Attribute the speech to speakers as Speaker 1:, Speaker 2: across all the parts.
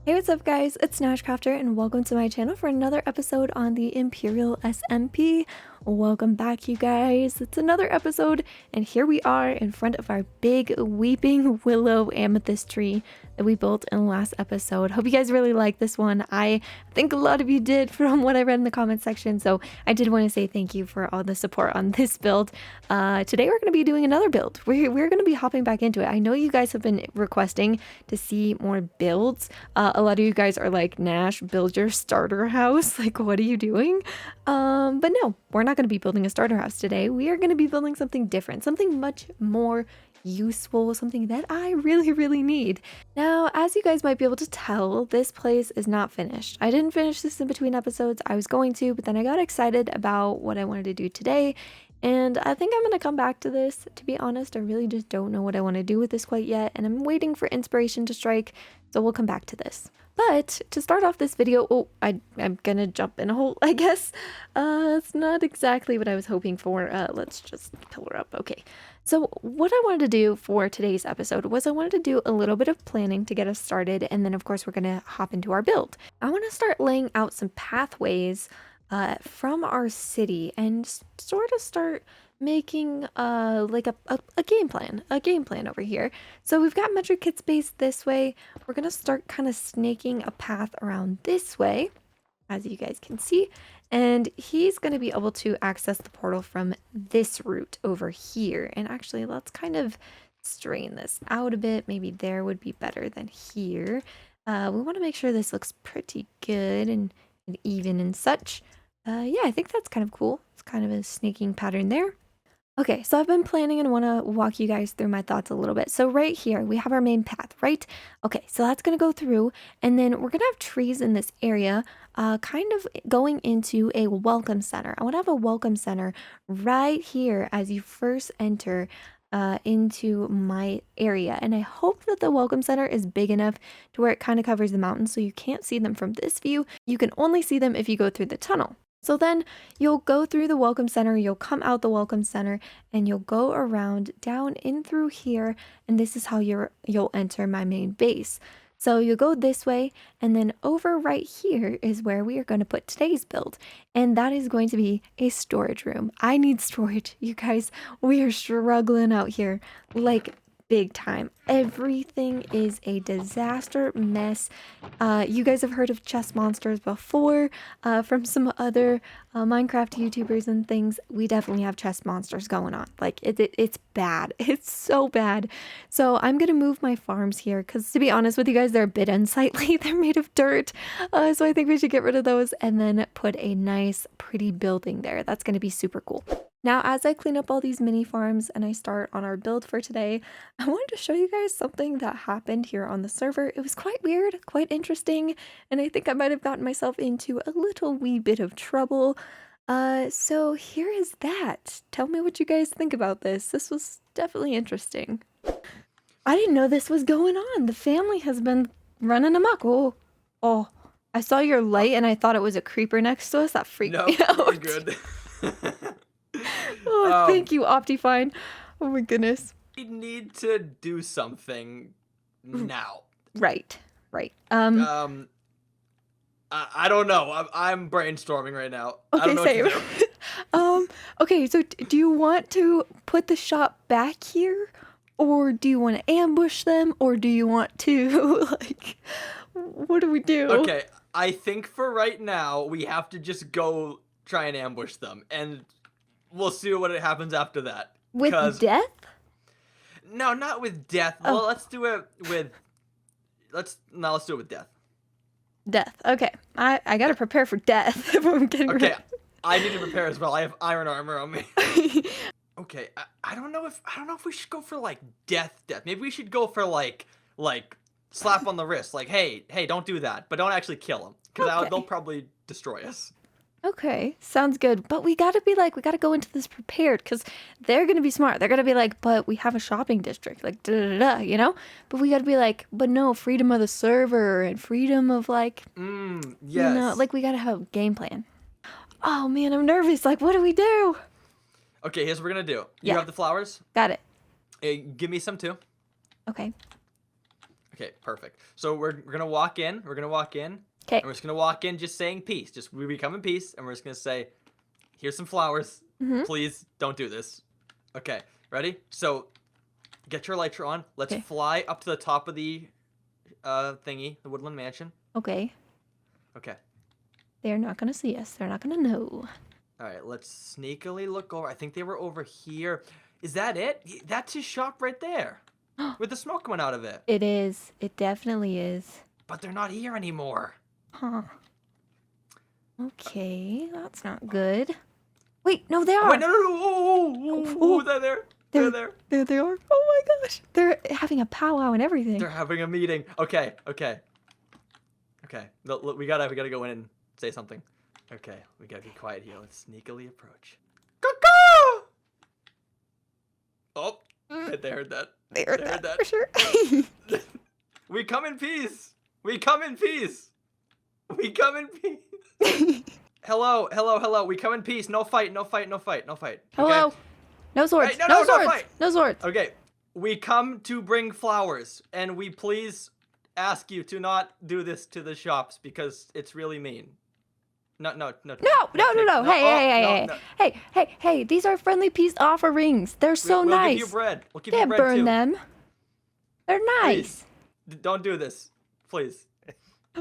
Speaker 1: Hey, what's up guys? It's NashCrafter and welcome to my channel for another episode on the Imperial SMP. Welcome back, you guys. It's another episode and here we are in front of our big weeping willow amethyst tree that we built in the last episode. Hope you guys really like this one. I think a lot of you did from what I read in the comment section, so I did want to say thank you for all the support on this build. Today we're going to be doing another build. We're going to be hopping back into it. I know you guys have been requesting to see more builds. A lot of you guys are like, Nash, build your starter house. Like, what are you doing? But no, we're not going to be building a starter house today. We are going to be building something different, something much more useful, something that I really need. Now, as you guys might be able to tell, this place is not finished. I didn't finish this in between episodes. I was going to, but then I got excited about what I wanted to do today. And I think I'm going to come back to this. To be honest, I really just don't know what I want to do with this quite yet. And I'm waiting for inspiration to strike. So we'll come back to this. But to start off this video, I'm going to jump in a hole, I guess. It's not exactly what I was hoping for. Let's just pillar up. Okay. So what I wanted to do for today's episode was I wanted to do a little bit of planning to get us started. And then, of course, we're going to hop into our build. I want to start laying out some pathways from our city and sort of start making like a game plan over here. So we've got metric kit space this way. We're gonna start kind of snaking a path around this way, as you guys can see, and he's gonna be able to access the portal from this route over here. And actually, let's kind of strain this out a bit. Maybe there would be better than here. We want to make sure this looks pretty good and even and such. Yeah, I think that's kind of cool. It's kind of a snaking pattern there. Okay, so I've been planning and want to walk you guys through my thoughts a little bit. So right here, we have our main path, right? Okay, so that's going to go through, and then we're going to have trees in this area, kind of going into a welcome center. I want to have a welcome center right here as you first enter into my area. And I hope that the welcome center is big enough to where it kind of covers the mountains so you can't see them from this view. You can only see them if you go through the tunnel. So then you'll go through the welcome center, you'll come out the welcome center, and you'll go around down in through here, and this is how you'll enter my main base. So you'll go this way, and then over right here is where we are going to put today's build, and that is going to be a storage room. I need storage, you guys. We are struggling out here, like big time. Everything is a disaster mess. You guys have heard of chest monsters before from some other Minecraft YouTubers and things. We definitely have chest monsters going on. Like it's bad. It's so bad. So I'm gonna move my farms here because, to be honest with you guys, they're a bit unsightly. They're made of dirt, so I think we should get rid of those and then put a nice pretty building there. That's gonna be super cool. Now, as I clean up all these mini farms and I start on our build for today, I wanted to show you guys something that happened here on the server. It was quite weird, quite interesting, and I think I might have gotten myself into a little wee bit of trouble. So here is that. Tell me what you guys think about this. This was definitely interesting. I didn't know this was going on. The family has been running amok. Oh, I saw your light and I thought it was a creeper next to us. That freaked me out.
Speaker 2: No, you're good.
Speaker 1: Oh, thank you, Optifine. Oh my goodness.
Speaker 2: We need to do something now.
Speaker 1: Right.
Speaker 2: I don't know. I'm brainstorming right now.
Speaker 1: Okay,
Speaker 2: I don't know
Speaker 1: same.
Speaker 2: what to do.
Speaker 1: Okay, so do you want to put the shop back here? Or do you want to ambush them? Or do you want to, like, what do we do?
Speaker 2: Okay, I think for right now, we have to just go try and ambush them. And we'll see what happens after that.
Speaker 1: With death?
Speaker 2: No, not with death.
Speaker 1: Oh.
Speaker 2: Well, let's do it with... Let's do it with death.
Speaker 1: Death. Okay. I gotta prepare for death if I'm getting
Speaker 2: Okay,
Speaker 1: ready.
Speaker 2: I need to prepare as well. I have iron armor on me. Okay, I don't know if we should go for like death. Maybe we should go for like slap on the wrist. Like, hey, don't do that. But don't actually kill them. Because they'll probably destroy us.
Speaker 1: Okay, sounds good. But we gotta go into this prepared because they're gonna be smart. They're gonna be like, but we have a shopping district, like you know? But we gotta be like, but no, freedom of the server and freedom of like,
Speaker 2: yes.
Speaker 1: You know, like we gotta have a game plan. Oh man, I'm nervous. Like, what do we do?
Speaker 2: Okay, here's what we're gonna do.
Speaker 1: Yeah.
Speaker 2: You have the flowers?
Speaker 1: Got it.
Speaker 2: Hey, give me some too.
Speaker 1: Okay.
Speaker 2: Okay, perfect. So we're gonna walk in. We're gonna walk in.
Speaker 1: Okay.
Speaker 2: And we're just gonna walk in just saying peace. Just we come in peace, and we're just gonna say, here's some flowers.
Speaker 1: Mhm.
Speaker 2: Please don't do this. Okay, ready? So get your elytra on. Let's
Speaker 1: Okay.
Speaker 2: fly up to the top of the thingy, the woodland mansion.
Speaker 1: Okay.
Speaker 2: Okay.
Speaker 1: They're not gonna see us. They're not gonna know.
Speaker 2: All right, let's sneakily look over. I think they were over here. Is that it? That's his shop right there. With the smoke coming out of it.
Speaker 1: It is. It definitely is.
Speaker 2: But they're not here anymore.
Speaker 1: Huh. Okay, that's not good. Wait, no, they
Speaker 2: Oh,
Speaker 1: are.
Speaker 2: wait, no. Oh, they're there. They're there.
Speaker 1: There they are. Oh my gosh. They're having a powwow and everything.
Speaker 2: They're having a meeting. Okay. Look, we gotta go in and say something. Okay, we gotta be quiet here. Let's sneakily approach. Caw-caw! Oh, they heard that.
Speaker 1: They heard that for sure.
Speaker 2: We come in peace. We come in peace. We come in peace. Hello. We come in peace. No fight. Okay?
Speaker 1: Hello. No swords.
Speaker 2: Hey,
Speaker 1: no swords.
Speaker 2: fight.
Speaker 1: No swords.
Speaker 2: Okay. We come to bring flowers, and we please ask you to not do this to the shops because it's really mean. No.
Speaker 1: No.
Speaker 2: No.
Speaker 1: Hey. These are friendly peace offerings. They're so
Speaker 2: We'll
Speaker 1: nice.
Speaker 2: give you bread. We'll give
Speaker 1: Can't
Speaker 2: you bread
Speaker 1: burn
Speaker 2: too.
Speaker 1: them. They're nice.
Speaker 2: Don't do this, please.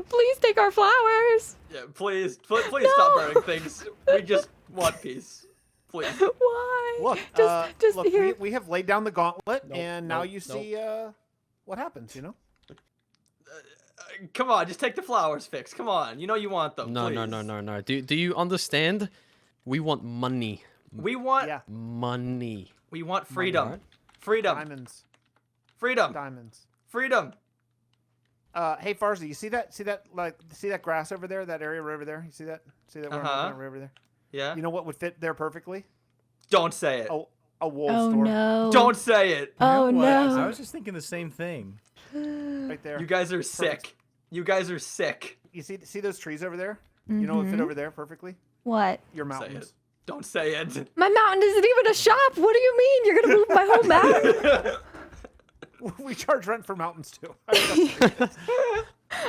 Speaker 1: Please take our flowers.
Speaker 2: Yeah, please stop burning things. We just want peace, please.
Speaker 1: Why?
Speaker 3: Look,
Speaker 1: just
Speaker 3: look,
Speaker 1: here.
Speaker 3: we have laid down the gauntlet,
Speaker 4: Nope,
Speaker 3: and now
Speaker 4: nope,
Speaker 3: you
Speaker 4: nope.
Speaker 3: see what happens. You know.
Speaker 2: Come on, just take the flowers, Fix. Come on, you know you want them.
Speaker 4: No.
Speaker 2: please.
Speaker 4: Do you understand? We want money.
Speaker 2: We want
Speaker 3: Yeah.
Speaker 4: Money.
Speaker 2: we want freedom.
Speaker 4: Alright.
Speaker 2: Freedom.
Speaker 3: Diamonds.
Speaker 2: Freedom.
Speaker 3: Diamonds.
Speaker 2: Freedom.
Speaker 3: Hey Farzi, you see that grass over there? That area right over there? You see that? See that where I'm looking at right over there?
Speaker 2: Yeah.
Speaker 3: You know what would fit there perfectly?
Speaker 2: Don't say it.
Speaker 3: A wool
Speaker 1: Oh
Speaker 3: store.
Speaker 1: no.
Speaker 2: Don't say it.
Speaker 1: Oh
Speaker 5: You know what? I
Speaker 1: no.
Speaker 5: was just thinking the same thing.
Speaker 3: Right there.
Speaker 2: You guys are sick. You guys are sick.
Speaker 3: You see those trees over there? You know what would fit over there perfectly?
Speaker 1: What?
Speaker 3: Your
Speaker 2: Say
Speaker 3: mountains.
Speaker 2: it. Don't say it.
Speaker 1: My mountain isn't even a shop. What do you mean? You're gonna move my whole mountain?
Speaker 3: We charge rent for mountains too.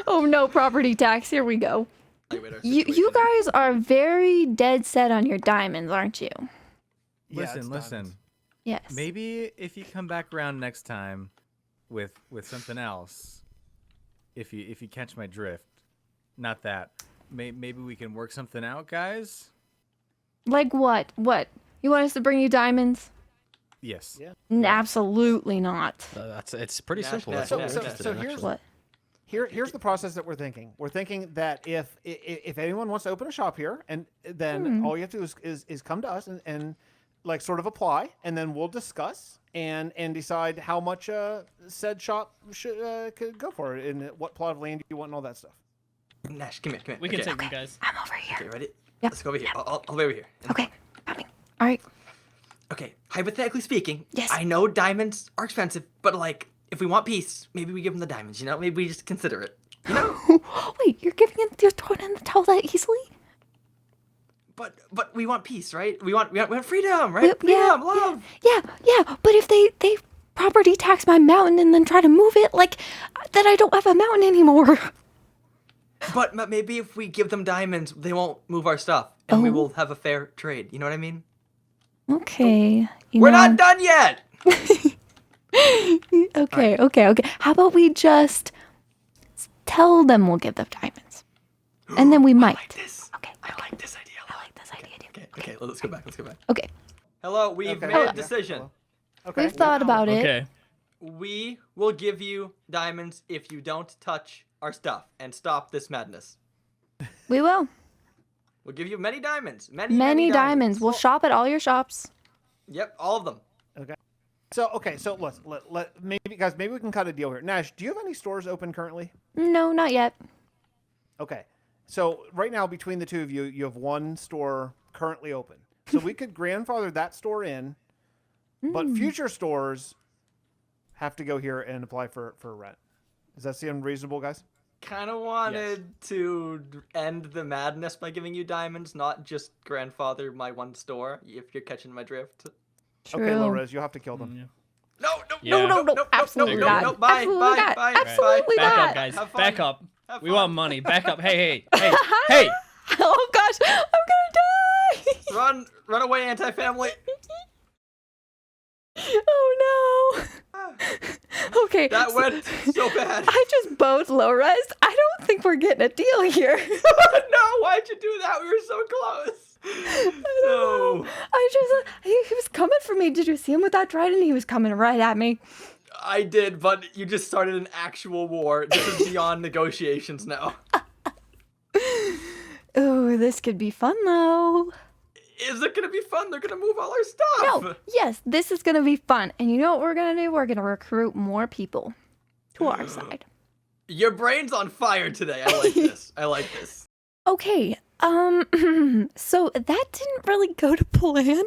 Speaker 1: Oh no, property tax. Here we go.
Speaker 2: Wait,
Speaker 1: You guys are very dead set on your diamonds, aren't you?
Speaker 3: Yeah, it's
Speaker 5: Listen.
Speaker 3: diamonds.
Speaker 1: Yes.
Speaker 5: Maybe if you come back around next time with something else, if you catch my drift, not that. Maybe we can work something out, guys.
Speaker 1: Like what? What? You want us to bring you diamonds?
Speaker 5: Yes.
Speaker 3: Yeah.
Speaker 1: Absolutely not.
Speaker 4: It's pretty
Speaker 2: Nash,
Speaker 4: simple.
Speaker 2: Nash,
Speaker 4: That's what
Speaker 2: Nash,
Speaker 4: we're
Speaker 2: Nash.
Speaker 4: interested
Speaker 3: So
Speaker 4: in,
Speaker 3: here's
Speaker 4: actually.
Speaker 1: What?
Speaker 3: Here's the process that we're thinking. We're thinking that if anyone wants to open a shop here, and then all you have to do is come to us and like sort of apply, and then we'll discuss and decide how much said shop could go for, and what plot of land you want, and all that stuff.
Speaker 2: Nash, come here.
Speaker 6: We can
Speaker 2: okay.
Speaker 6: take them, guys.
Speaker 1: I'm over here.
Speaker 2: Okay, ready?
Speaker 1: Yep.
Speaker 2: Let's go over here. I'll be over here.
Speaker 1: Okay. Coming. All right.
Speaker 2: Okay, hypothetically speaking,
Speaker 1: Yes.
Speaker 2: I know diamonds are expensive, but like, if we want peace, maybe we give them the diamonds, you know? Maybe we just consider it, you know?
Speaker 1: Wait, you're throwing in the towel that easily?
Speaker 2: but we want peace, right? We want freedom, right?
Speaker 1: Yeah,
Speaker 2: Freedom, love.
Speaker 1: Yeah. But if they property tax my mountain and then try to move it, like, then I don't have a mountain anymore.
Speaker 2: But maybe if we give them diamonds, they won't move our stuff, and we
Speaker 1: Oh.
Speaker 2: will have a fair trade. You know what I mean?
Speaker 1: Okay.
Speaker 2: We're not done yet.
Speaker 1: Okay. How about we just tell them we'll give them diamonds, and then we might.
Speaker 2: I like this.
Speaker 1: Okay.
Speaker 2: I like this idea.
Speaker 1: I like this idea too.
Speaker 2: Okay. Let's go back.
Speaker 1: Okay.
Speaker 2: Hello, we've
Speaker 3: Okay,
Speaker 2: made a
Speaker 3: yeah,
Speaker 2: decision.
Speaker 3: hello. Okay.
Speaker 1: We've thought about it.
Speaker 6: Okay.
Speaker 2: We will give you diamonds if you don't touch our stuff and stop this madness.
Speaker 1: We will.
Speaker 2: We'll give you many diamonds.
Speaker 1: Many diamonds. We'll shop at all your shops.
Speaker 2: Yep, all of them.
Speaker 3: So let maybe guys, maybe we can cut a deal here. Nash, do you have any stores open currently?
Speaker 1: No, not yet.
Speaker 3: Okay. So right now between the two of you, you have one store currently open. So we could grandfather that store in, but future stores have to go here and apply for rent. Does that seem reasonable, guys?
Speaker 2: Kind of wanted to end the madness by giving you diamonds, not just grandfather my one store, if you're catching my drift.
Speaker 1: True.
Speaker 3: Okay, Lorez, you'll have to kill them.
Speaker 2: No,
Speaker 1: No, no, no, absolutely
Speaker 2: no,
Speaker 1: not.
Speaker 2: no, bye,
Speaker 1: Absolutely
Speaker 2: bye,
Speaker 1: not.
Speaker 2: bye,
Speaker 1: Absolutely
Speaker 2: bye.
Speaker 6: Back
Speaker 1: not.
Speaker 6: up, guys.
Speaker 2: Have fun.
Speaker 6: Back up.
Speaker 2: Have
Speaker 6: We
Speaker 2: fun.
Speaker 6: want money. Back up. Hey, hey, hey, hey.
Speaker 1: Oh gosh, I'm gonna die.
Speaker 2: Run away, anti-family.
Speaker 1: Oh no. Okay.
Speaker 2: That went so bad.
Speaker 1: I just bowed low res. I don't think we're getting a deal here.
Speaker 2: No, why'd you do that? We were so close. No.
Speaker 1: He was coming for me. Did you see him with that trident? He was coming right at me.
Speaker 2: I did, but you just started an actual war. This is beyond negotiations now.
Speaker 1: Oh, this could be fun though.
Speaker 2: Is it gonna be fun? They're gonna move all our stuff.
Speaker 1: No, yes, this is gonna be fun. And you know what we're gonna do? We're gonna recruit more people to our side.
Speaker 2: Your brain's on fire today. I like this. I like this.
Speaker 1: Okay, so that didn't really go to plan.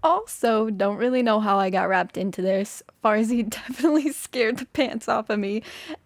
Speaker 1: Also, don't really know how I got wrapped into this. Farzi definitely scared the pants off of me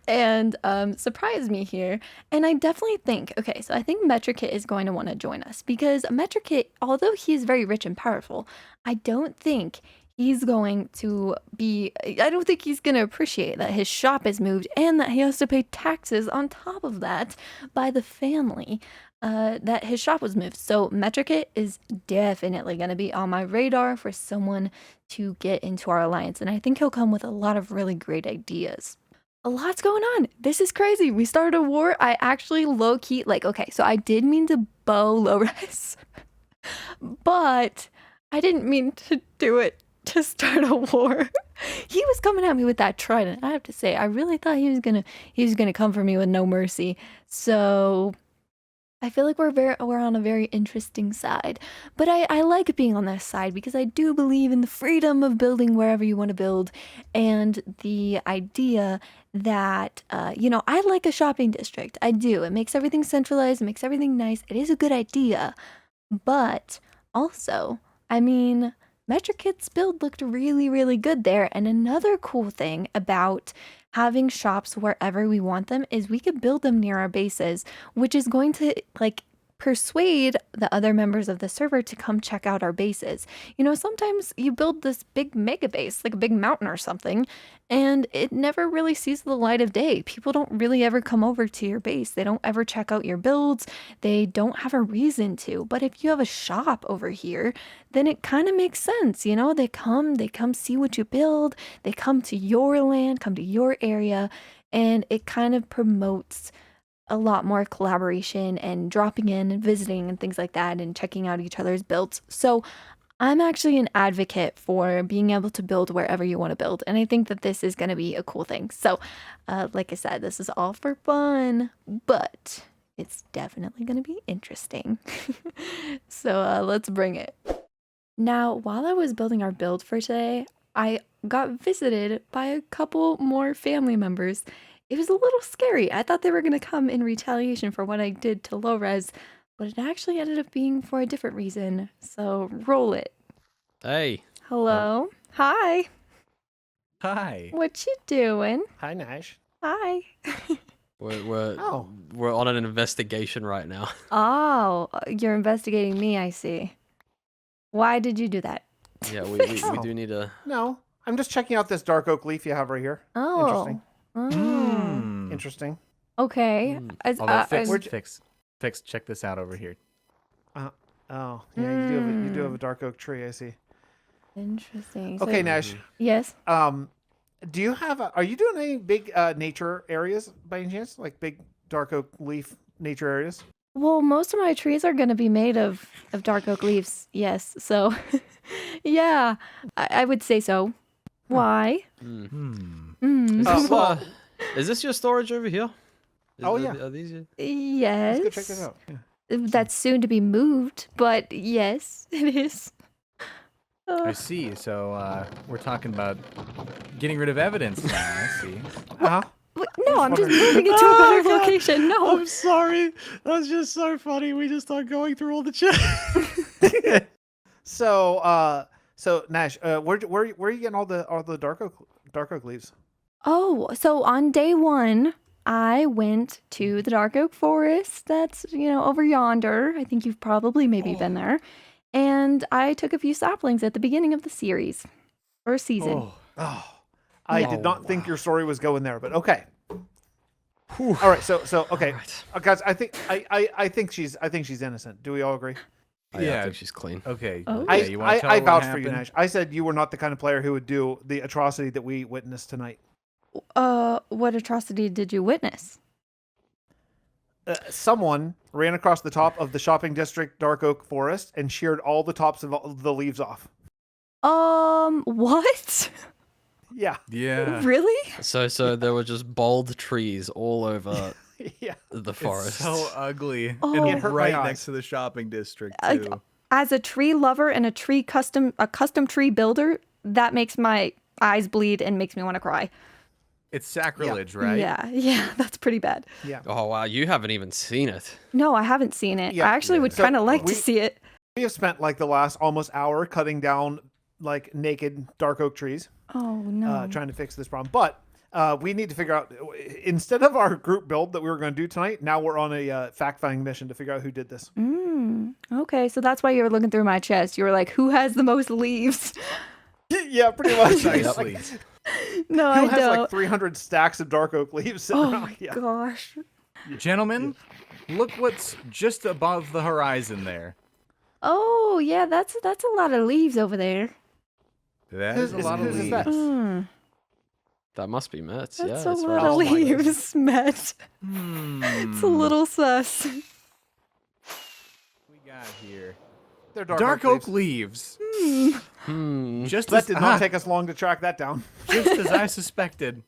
Speaker 1: and surprised me here. And I definitely think, okay, so I think Metrikit is going to want to join us because Metrikit, although he is very rich and powerful, I don't think he's going to be, I don't think he's going to appreciate that his shop is moved and that he has to pay taxes on top of that by the family. That his shop was moved. So Metrikit is definitely going to be on my radar for someone to get into our alliance. And I think he'll come with a lot of really great ideas. A lot's going on. This is crazy. We started a war. I actually low-key, like, okay, so I did mean to bow low-res, but I didn't mean to do it to start a war. He was coming at me with that trident. I have to say, I really thought he was gonna come for me with no mercy. So I feel like we're on a very interesting side, but I like being on this side because I do believe in the freedom of building wherever you want to build, and the idea that I like a shopping district. I do. It makes everything centralized. It makes everything nice. It is a good idea, but also, I mean, Metrikit's build looked really, really good there. And another cool thing about having shops wherever we want them is we could build them near our bases, which is going to persuade the other members of the server to come check out our bases. You know, sometimes you build this big mega base, like a big mountain or something, and it never really sees the light of day. People don't really ever come over to your base. They don't ever check out your builds. They don't have a reason to. But if you have a shop over here, then it kind of makes sense. You know, they come see what you build. They come to your land, come to your area, and it kind of promotes a lot more collaboration and dropping in and visiting and things like that and checking out each other's builds. So I'm actually an advocate for being able to build wherever you want to build. And I think that this is going to be a cool thing. So like I said, this is all for fun, but it's definitely going to be interesting. So let's bring it. Now, while I was building our build for today, I got visited by a couple more family members. It was a little scary. I thought they were going to come in retaliation for what I did to low-res, but it actually ended up being for a different reason. So roll it.
Speaker 4: Hey.
Speaker 1: Hello. Hi.
Speaker 5: Hi.
Speaker 1: What you doing?
Speaker 3: Hi, Nash.
Speaker 1: Hi.
Speaker 4: We're on an investigation right now.
Speaker 1: Oh, you're investigating me, I see. Why did you do that?
Speaker 4: Yeah, we do need a...
Speaker 3: No, I'm just checking out this dark oak leaf you have right here.
Speaker 1: Oh.
Speaker 3: Interesting.
Speaker 5: Mm.
Speaker 3: Interesting.
Speaker 1: Okay.
Speaker 5: Although Fix, check this out over here.
Speaker 3: Oh, yeah, you do have a dark oak tree, I see.
Speaker 1: Interesting.
Speaker 3: Okay,
Speaker 1: So,
Speaker 3: Nash.
Speaker 1: yes.
Speaker 3: Do you have are you doing any big nature areas by any chance? Like big dark oak leaf nature areas?
Speaker 1: Well, most of my trees are going to be made of dark oak leaves. Yes. So, yeah, I would say so. Why?
Speaker 4: Is this your storage over here?
Speaker 3: Yeah.
Speaker 4: Are these your...
Speaker 1: Yes.
Speaker 3: Let's go check this out. Yeah.
Speaker 1: That's soon to be moved, but yes, it is.
Speaker 5: I see. So we're talking about getting rid of evidence now. I see.
Speaker 1: No, I'm just moving it to a better location. No.
Speaker 4: I'm sorry. That's just so funny. We just start going through all the chat.
Speaker 3: So Nash, where are you getting all the dark oak leaves?
Speaker 1: Oh, so on day one, I went to the dark oak forest that's, over yonder. I think you've probably maybe been there. And I took a few saplings at the beginning of the series or season.
Speaker 3: I
Speaker 1: Yeah.
Speaker 3: did not think your story was going there, but okay. All right, so okay, guys. I think she's innocent. Do we all agree?
Speaker 7: I
Speaker 5: Yeah.
Speaker 7: think she's clean.
Speaker 5: Okay.
Speaker 1: Oh.
Speaker 5: Yeah, you want to tell her
Speaker 3: I
Speaker 5: what
Speaker 3: vouched for you,
Speaker 5: happened?
Speaker 3: Nash. I said you were not the kind of player who would do the atrocity that we witnessed tonight.
Speaker 1: What atrocity did you witness?
Speaker 3: Someone ran across the top of the shopping district Dark Oak Forest and sheared all the tops of the leaves off.
Speaker 1: What?
Speaker 3: Yeah,
Speaker 5: Yeah.
Speaker 1: Really?
Speaker 7: So there were just bald trees all over
Speaker 3: yeah.
Speaker 7: the
Speaker 5: It's
Speaker 7: forest.
Speaker 5: so ugly.
Speaker 1: Oh.
Speaker 5: And
Speaker 3: It hurt my
Speaker 5: right
Speaker 3: eyes.
Speaker 5: next to the shopping district,
Speaker 1: I-
Speaker 5: too.
Speaker 1: As a tree lover and a custom tree builder, that makes my eyes bleed and makes me want to cry.
Speaker 5: It's sacrilege, right?
Speaker 1: Yeah, that's pretty bad.
Speaker 3: Yeah.
Speaker 7: Oh wow, you haven't even seen it.
Speaker 1: No, I haven't seen it.
Speaker 3: Yeah.
Speaker 1: I actually would
Speaker 3: So
Speaker 1: kind of like
Speaker 3: we-
Speaker 1: to see it.
Speaker 3: We have spent like the last almost hour cutting down like naked dark oak trees,
Speaker 1: Oh no.
Speaker 3: trying to fix this problem. But we need to figure out, instead of our group build that we were going to do tonight, now we're on a fact-finding mission to figure out who did this.
Speaker 1: Okay, so that's why you were looking through my chest. You were like, "Who has the most leaves?"
Speaker 3: Yeah, pretty much.
Speaker 5: Precisely.
Speaker 1: No,
Speaker 3: Who
Speaker 1: I
Speaker 3: has
Speaker 1: don't.
Speaker 3: like 300 stacks of dark oak leaves sitting
Speaker 1: Oh
Speaker 3: around?
Speaker 1: my
Speaker 3: Yeah.
Speaker 1: gosh.
Speaker 5: Gentlemen, look what's just above the horizon there.
Speaker 1: Oh yeah, that's a lot of leaves over there.
Speaker 5: That is a lot of
Speaker 3: whose is
Speaker 5: leaves.
Speaker 3: that?
Speaker 1: Hmm,
Speaker 7: That must be Mertz. Yeah,
Speaker 1: that's a
Speaker 7: that's
Speaker 1: lot
Speaker 7: right.
Speaker 1: of
Speaker 3: Oh my
Speaker 1: leaves, Matt. It's a little sus.
Speaker 5: We got here.
Speaker 3: They're
Speaker 5: Dark oak leaves.
Speaker 7: Hmm.
Speaker 5: Just
Speaker 3: That
Speaker 5: as,
Speaker 3: did not take us long to track that down.
Speaker 5: just as I suspected.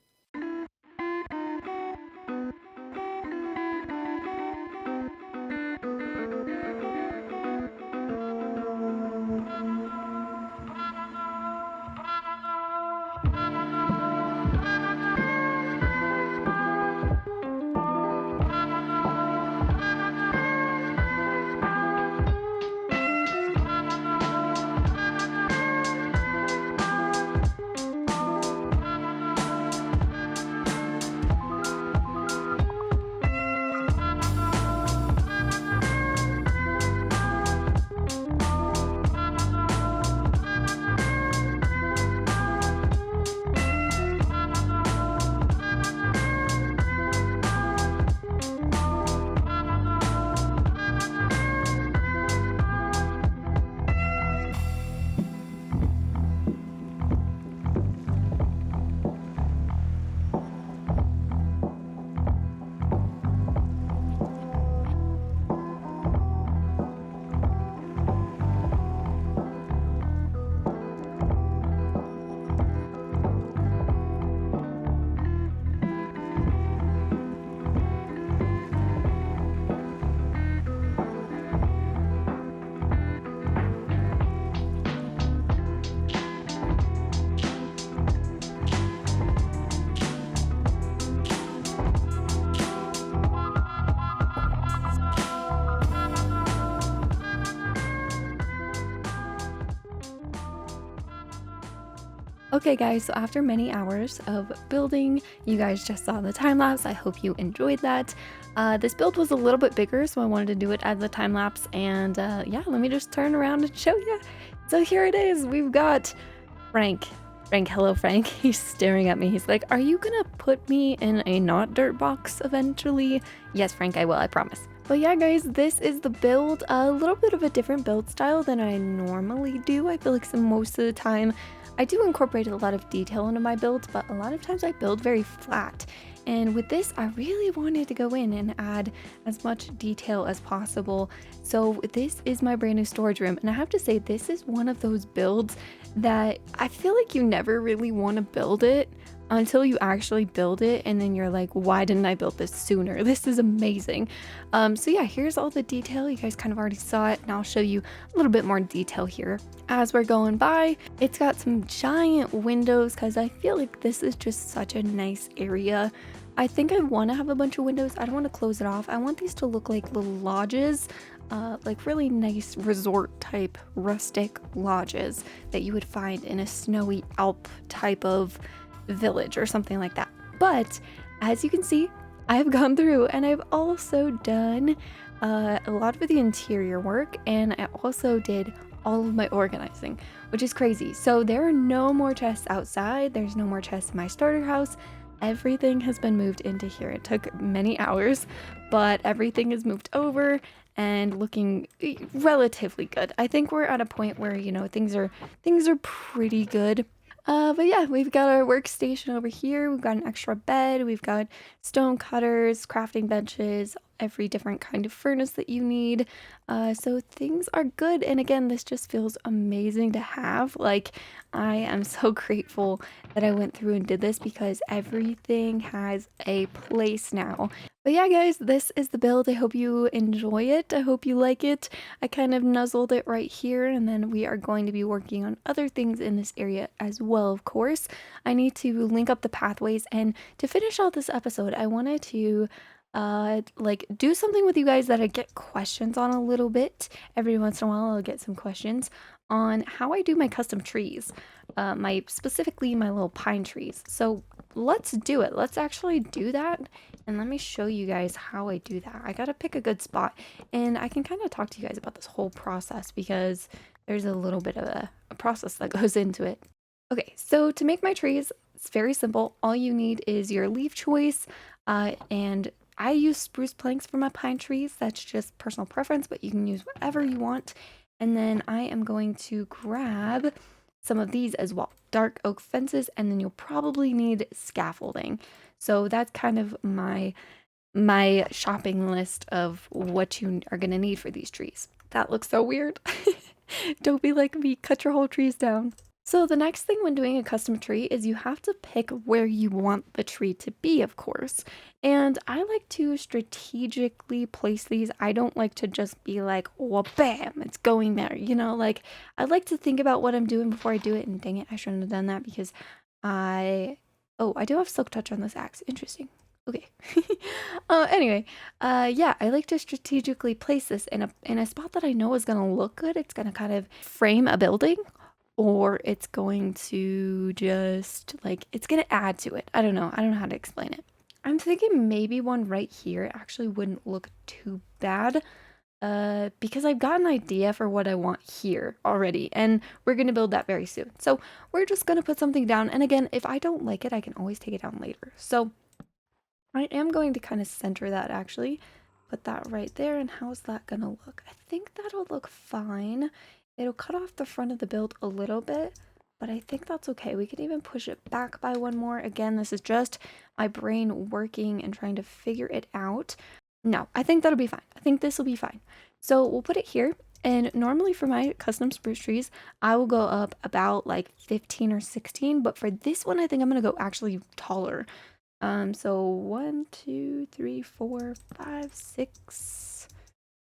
Speaker 1: Okay guys, so after many hours of building, you guys just saw the time lapse. I hope you enjoyed that. This build was a little bit bigger, so I wanted to do it as a time lapse, and yeah, let me just turn around and show you. So here it is. We've got Frank. Hello Frank. He's staring at me. He's like, "Are you gonna put me in a not dirt box eventually?" Yes, Frank, I will, I promise. But yeah guys, this is the build. A little bit of a different build style than I normally do. I feel like most of the time I do incorporate a lot of detail into my builds, but a lot of times I build very flat. And with this, I really wanted to go in and add as much detail as possible. So this is my brand new storage room. And I have to say, this is one of those builds that I feel like you never really want to build it until you actually build it, and then you're like, why didn't I build this sooner? This is amazing. So yeah, here's all the detail. You guys kind of already saw it, and I'll show you a little bit more detail here as we're going by. It's got some giant windows because I feel like this is just such a nice area. I think I want to have a bunch of windows. I don't want to close it off. I want these to look like little lodges, like really nice resort type rustic lodges that you would find in a snowy Alp type of village or something like that. But as you can see, I've gone through and I've also done a lot of the interior work, and I also did all of my organizing, which is crazy. So there are no more chests outside. There's no more chests in my starter house. Everything has been moved into here. It took many hours, but everything is moved over and looking relatively good. I think we're at a point where, you know, things are pretty good. But yeah, we've got our workstation over here. We've got an extra bed. We've got stone cutters, crafting benches, every different kind of furnace that you need. So things are good. And again, this just feels amazing to have. Like, I am so grateful that I went through and did this because everything has a place now. But yeah, guys, this is the build. I hope you enjoy it. I hope you like it. I kind of nuzzled it right here, and then we are going to be working on other things in this area as well, of course. I need to link up the pathways, and to finish out this episode, I wanted to like do something with you guys that I get questions on a little bit. Every once in a while I'll get some questions on how I do my custom trees, specifically my little pine trees. So let's do it. Let's actually do that, and let me show you guys how I do that. I gotta pick a good spot, and I can kind of talk to you guys about this whole process because there's a little bit of a process that goes into it. Okay, so to make my trees, it's very simple. All you need is your leaf choice, and I use spruce planks for my pine trees. That's just personal preference, but you can use whatever you want. And then I am going to grab some of these as well. Dark oak fences, and then you'll probably need scaffolding. So that's kind of my shopping list of what you are going to need for these trees. That looks so weird. Don't be like me, cut your whole trees down. So the next thing when doing a custom tree is you have to pick where you want the tree to be, of course. And I like to strategically place these. I don't like to just be like, oh, bam, it's going there. You know, like, I like to think about what I'm doing before I do it. And dang it, I shouldn't have done that because I do have silk touch on this axe. Interesting. Okay. Anyway, yeah, I like to strategically place this in a spot that I know is going to look good. It's going to kind of frame a building, or it's going to just, like, it's going to add to it. I don't know how to explain it. I'm thinking maybe one right here actually wouldn't look too bad, because I've got an idea for what I want here already, and we're going to build that very soon. So we're just going to put something down, and again, if I don't like it, I can always take it down later. So I am going to kind of center that, actually. Put that right there, and how's that going to look? I think that'll look fine. It'll cut off the front of the build a little bit, but I think that's okay. We could even push it back by one more. Again, this is just my brain working and trying to figure it out. No, I think that'll be fine. I think this will be fine. So we'll put it here. And normally for my custom spruce trees, I will go up about like 15 or 16. But for this one, I think I'm going to go actually taller. So 1, 2, 3, 4, 5, 6...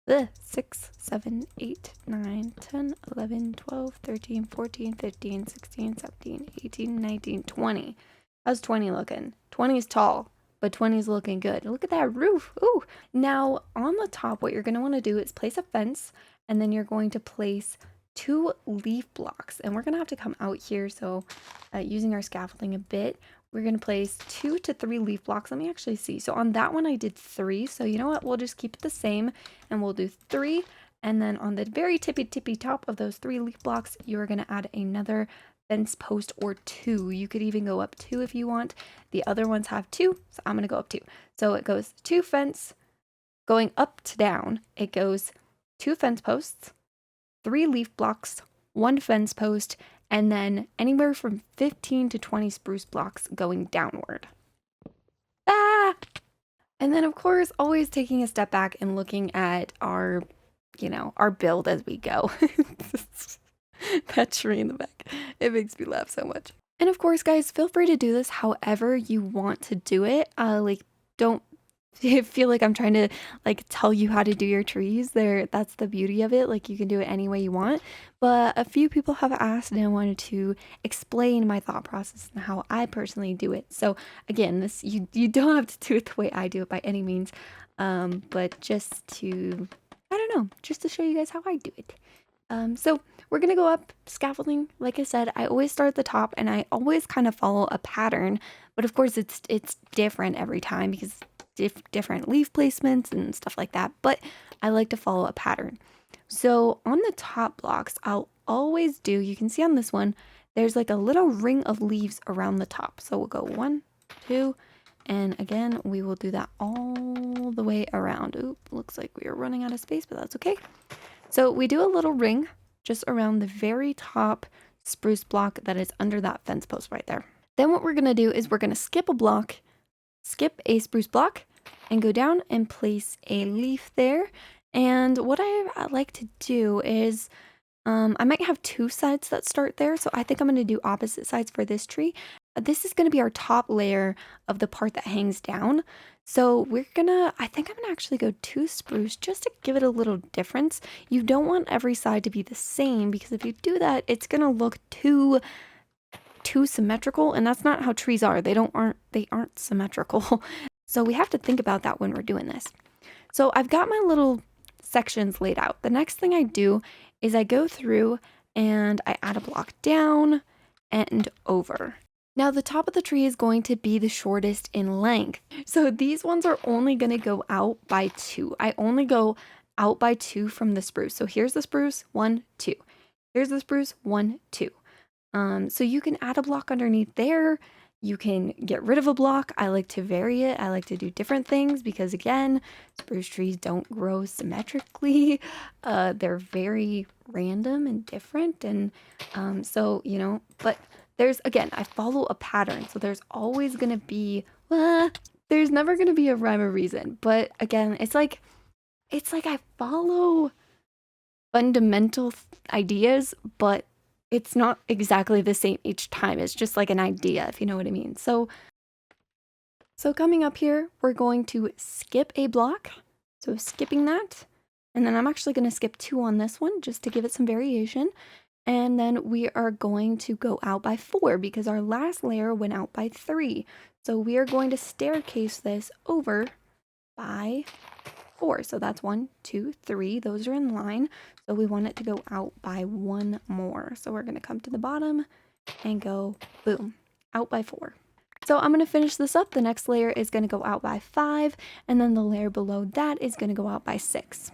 Speaker 1: 6, 7, 8, 9, 10, 11, 12, 13, 14, 15, 16, 17, 18, 19, 20. How's 20 looking? 20 is tall, but 20 is looking good. Look at that roof. Ooh. Now, on the top, what you're going to want to do is place a fence, and then you're going to place 2 leaf blocks. And we're going to have to come out here, so using our scaffolding a bit, we're going to place 2 to 3 leaf blocks. Let me actually see. So on that one, I did 3. So you know what? We'll just keep it the same, and we'll do 3. And then on the very tippy top of those 3 leaf blocks, you're going to add another fence post or 2. You could even go up 2 if you want. The other ones have 2, so I'm going to go up 2. So it goes 2 fence, going up to down. It goes 2 fence posts, 3 leaf blocks, 1 fence post, and then anywhere from 15 to 20 spruce blocks going downward. Ah! And then, of course, always taking a step back and looking at our, our build as we go. That tree in the back, it makes me laugh so much. And of course, guys, feel free to do this however you want to do it. Don't feel like I'm trying to tell you how to do your trees. That's the beauty of it. Like, you can do it any way you want. But a few people have asked, and I wanted to explain my thought process and how I personally do it. So again, you don't have to do it the way I do it by any means, but just to show you guys how I do it. So we're gonna go up scaffolding. Like I said, I always start at the top, and I always kind of follow a pattern. But of course, it's different every time because different leaf placements and stuff like that. But I like to follow a pattern. So on the top blocks, I'll always do, you can see on this one, there's like a little ring of leaves around the top. So we'll go 1, 2, and again, we will do that all the way around. Oop, looks like we are running out of space, but that's okay. So we do a little ring just around the very top spruce block that is under that fence post right there. Then what we're going to do is we're going to skip a block, skip a spruce block, and go down and place a leaf there. And what I like to do is I might have 2 sides that start there, so I think I'm going to do opposite sides for this tree. This is going to be our top layer of the part that hangs down. So I think I'm going to actually go 2 spruce just to give it a little difference. You don't want every side to be the same, because if you do that, it's going to look too symmetrical, and that's not how trees are. They aren't symmetrical. So we have to think about that when we're doing this. So I've got my little sections laid out. The next thing I do is I go through and I add a block down and over. Now the top of the tree is going to be the shortest in length. So these ones are only going to go out by 2. I only go out by 2 from the spruce. So here's the spruce, 1, 2. Here's the spruce, 1, 2. So you can add a block underneath there. You can get rid of a block. I like to vary it. I like to do different things because, again, spruce trees don't grow symmetrically. They're very random and different. And so, you know, but I follow a pattern. So there's always going to be, there's never going to be a rhyme or reason. But again, it's like I follow fundamental ideas, but it's not exactly the same each time. It's just like an idea, if you know what I mean. So coming up here, we're going to skip a block. So skipping that. And then I'm actually going to skip 2 on this one just to give it some variation. And then we are going to go out by 4 because our last layer went out by 3. So we are going to staircase this over by 4. So that's 1, 2, 3. Those are in line. So we want it to go out by 1 more. So we're going to come to the bottom and go boom, out by 4. So I'm going to finish this up. The next layer is going to go out by 5. And then the layer below that is going to go out by 6.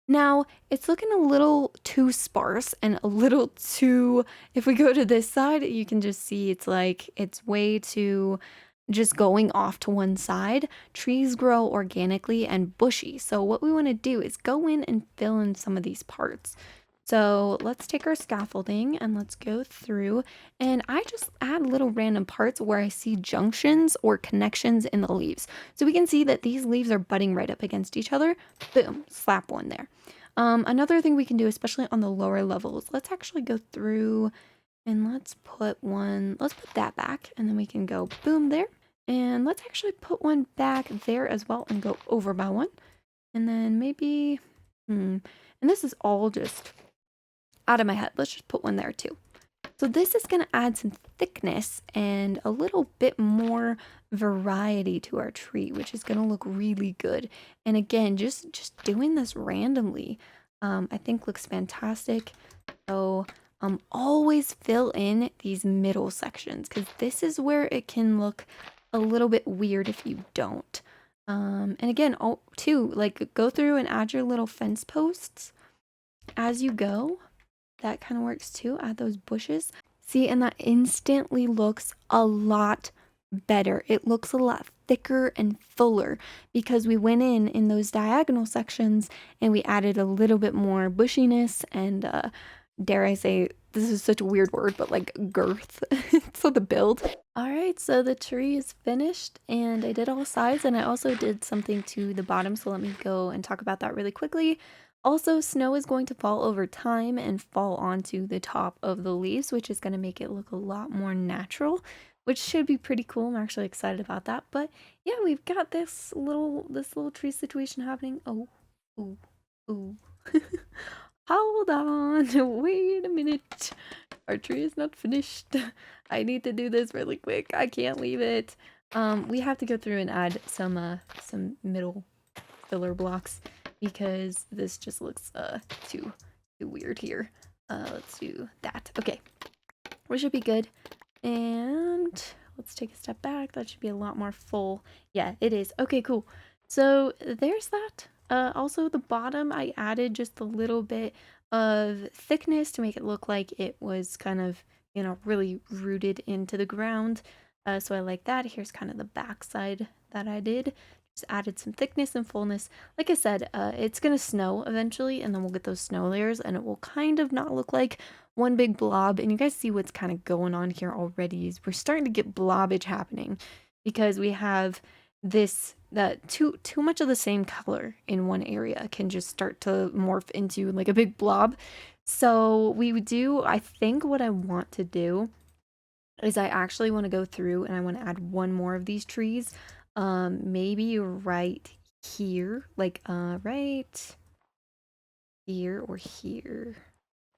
Speaker 1: Now, it's looking a little too sparse and a little too, if we go to this side, you can just see it's way too just going off to one side. Trees grow organically and bushy. So what we want to do is go in and fill in some of these parts. So let's take our scaffolding and let's go through, and I just add little random parts where I see junctions or connections in the leaves. So we can see that these leaves are butting right up against each other. Boom, slap one there. Another thing we can do, especially on the lower levels, let's actually go through and let's put that back, and then we can go boom there. And let's actually put one back there as well and go over by 1. And then maybe, and this is all just out of my head. Let's just put one there too. So this is going to add some thickness and a little bit more variety to our tree, which is going to look really good. And again, just doing this randomly, I think looks fantastic. So always fill in these middle sections, because this is where it can look a little bit weird if you don't. And again, go through and add your little fence posts as you go. That kind of works too. Add those bushes. See, and that instantly looks a lot better. It looks a lot thicker and fuller because we went in those diagonal sections and we added a little bit more bushiness and dare I say, this is such a weird word, but like girth for the build. All right, so the tree is finished and I did all sides, and I also did something to the bottom. So let me go and talk about that really quickly. Also, snow is going to fall over time and fall onto the top of the leaves, which is going to make it look a lot more natural, which should be pretty cool. I'm actually excited about that. But yeah, we've got this little tree situation happening. Oh, ooh. Hold on, wait a minute. Our tree is not finished. I need to do this really quick. I can't leave it. We have to go through and add some middle filler blocks, because this just looks too weird here. Let's do that. Okay, we should be good. And let's take a step back. That should be a lot more full. Yeah, it is. Okay, cool. So there's that. Also, the bottom, I added just a little bit of thickness to make it look like it was kind of, you know, really rooted into the ground. So I like that. Here's kind of the back side that I did. Just added some thickness and fullness. Like I said, it's going to snow eventually, and then we'll get those snow layers, and it will kind of not look like one big blob. And you guys see what's kind of going on here already is we're starting to get blobbage happening because we have this that too much of the same color in one area can just start to morph into like a big blob. So we would do, I think what I want to do is I actually want to go through and I want to add one more of these trees, maybe right here, like right here or here.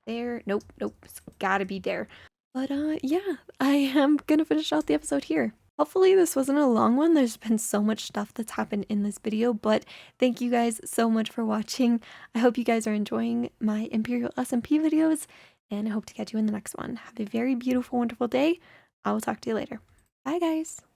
Speaker 1: There, nope, it's gotta be there. But yeah, I am gonna finish out the episode here. Hopefully this wasn't a long one. There's been so much stuff that's happened in this video, but thank you guys so much for watching. I hope you guys are enjoying my Imperial SMP videos, and I hope to catch you in the next one. Have a very beautiful, wonderful day. I will talk to you later. Bye, guys.